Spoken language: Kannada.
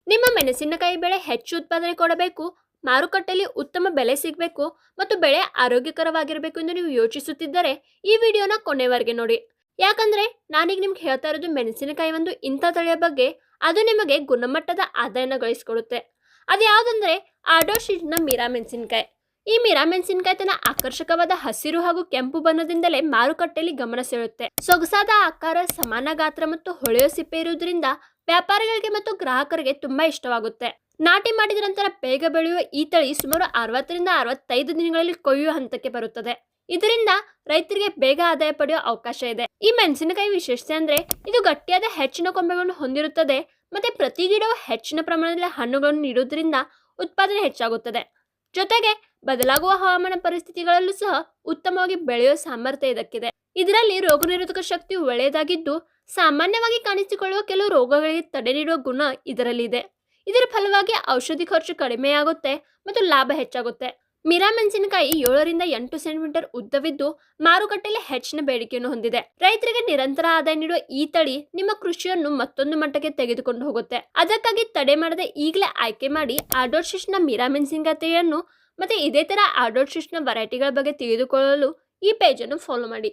ನಿಮ್ಮ ಮೆಣಸಿನಕಾಯಿ ಬೆಳೆ ಹೆಚ್ಚು ಉತ್ಪಾದನೆ ಕೊಡಬೇಕು, ಮಾರುಕಟ್ಟೆಯಲ್ಲಿ ಉತ್ತಮ ಬೆಲೆ ಸಿಗಬೇಕು ಮತ್ತು ಬೆಳೆ ಆರೋಗ್ಯಕರವಾಗಿರಬೇಕು ಎಂದು ನೀವು ಯೋಚಿಸುತ್ತಿದ್ದರೆ ಈ ವಿಡಿಯೋನ ಕೊನೆವರೆಗೆ ನೋಡಿ. ಯಾಕಂದ್ರೆ ನಾನೀಗ ನಿಮ್ಗೆ ಹೇಳ್ತಾ ಇರೋದು ಮೆಣಸಿನಕಾಯಿ ಒಂದು ಇಂಥ ತಳಿಯ ಬಗ್ಗೆ. ಅದು ನಿಮಗೆ ಗುಣಮಟ್ಟದ ಆದಾಯನ ಗಳಿಸ್ಕೊಡುತ್ತೆ. ಅದು ಯಾವುದಂದ್ರೆ ಆರ್ಡೋಶಿಸ್ನ ಮೀರಾ ಮೆಣಸಿನಕಾಯಿ. ಈ ಮೀರಾ ಮೆಣಸಿನಕಾಯಿ ತನ್ನ ಆಕರ್ಷಕವಾದ ಹಸಿರು ಹಾಗೂ ಕೆಂಪು ಬಣ್ಣದಿಂದಲೇ ಮಾರುಕಟ್ಟೆಯಲ್ಲಿ ಗಮನ ಸೆಳೆಯುತ್ತೆ. ಸೊಗಸಾದ ಆಕಾರ, ಸಮಾನ ಗಾತ್ರ ಮತ್ತು ಹೊಳೆಯೋ ಸಿಪ್ಪೆ ಇರುವುದರಿಂದ ವ್ಯಾಪಾರಿಗಳಿಗೆ ಮತ್ತು ಗ್ರಾಹಕರಿಗೆ ತುಂಬಾ ಇಷ್ಟವಾಗುತ್ತೆ. ನಾಟಿ ಮಾಡಿದ ನಂತರ ಬೇಗ ಬೆಳೆಯುವ ಈ ತಳಿ ಸುಮಾರು 60ರಿಂದ 65 ದಿನಗಳಲ್ಲಿ ಕೊಯ್ಯುವ ಹಂತಕ್ಕೆ ಬರುತ್ತದೆ. ಇದರಿಂದ ರೈತರಿಗೆ ಬೇಗ ಆದಾಯ ಪಡೆಯುವ ಅವಕಾಶ ಇದೆ. ಈ ಮೆಣಸಿನಕಾಯಿ ವಿಶೇಷತೆ ಅಂದ್ರೆ ಇದು ಗಟ್ಟಿಯಾದ ಹೆಚ್ಚಿನ ಕೊಂಬೆಗಳನ್ನು ಹೊಂದಿರುತ್ತದೆ ಮತ್ತೆ ಪ್ರತಿ ಗಿಡವು ಹೆಚ್ಚಿನ ಪ್ರಮಾಣದಲ್ಲಿ ಹಣ್ಣುಗಳನ್ನು ನೀಡುವುದರಿಂದ ಉತ್ಪಾದನೆ ಹೆಚ್ಚಾಗುತ್ತದೆ. ಜೊತೆಗೆ ಬದಲಾಗುವ ಹವಾಮಾನ ಪರಿಸ್ಥಿತಿಗಳಲ್ಲೂ ಸಹ ಉತ್ತಮವಾಗಿ ಬೆಳೆಯುವ ಸಾಮರ್ಥ್ಯ ಇದಕ್ಕಿದೆ. ಇದರಲ್ಲಿ ರೋಗನಿರೋಧಕ ಶಕ್ತಿಯು ಒಳ್ಳೆಯದಾಗಿದ್ದು ಸಾಮಾನ್ಯವಾಗಿ ಕಾಣಿಸಿಕೊಳ್ಳುವ ಕೆಲವು ರೋಗಗಳಿಗೆ ತಡೆ ನೀಡುವ ಗುಣ ಇದರಲ್ಲಿದೆ. ಇದರ ಫಲವಾಗಿ ಔಷಧಿ ಖರ್ಚು ಕಡಿಮೆಯಾಗುತ್ತೆ ಮತ್ತು ಲಾಭ ಹೆಚ್ಚಾಗುತ್ತೆ. ಮೀರಾ ಮೆಣಸಿನಕಾಯಿ 7ರಿಂದ 8 ಸೆಂಟಿಮೀಟರ್ ಉದ್ದವಿದ್ದು ಮಾರುಕಟ್ಟೆಯಲ್ಲಿ ಹೆಚ್ಚಿನ ಬೇಡಿಕೆಯನ್ನು ಹೊಂದಿದೆ. ರೈತರಿಗೆ ನಿರಂತರ ಆದಾಯ ನೀಡುವ ಈ ತಳಿ ನಿಮ್ಮ ಕೃಷಿಯನ್ನು ಮತ್ತೊಂದು ಮಟ್ಟಕ್ಕೆ ತೆಗೆದುಕೊಂಡು ಹೋಗುತ್ತೆ. ಅದಕ್ಕಾಗಿ ತಡೆ ಮಾಡದೆ ಈಗಲೇ ಆಯ್ಕೆ ಮಾಡಿ ಆರ್ಡೋಶಿಸ್ನ ಮೀರಾ ಮೆಣಸಿನಕಾಯಿ ತಳಿಯನ್ನು ಮತ್ತೆ ಇದೇ ತರ ಆರ್ಡೋಶಿಸ್ನ ವೆರೈಟಿಗಳ ಬಗ್ಗೆ ತಿಳಿದುಕೊಳ್ಳಲು ಈ ಪೇಜ್ ಅನ್ನು ಫಾಲೋ ಮಾಡಿ.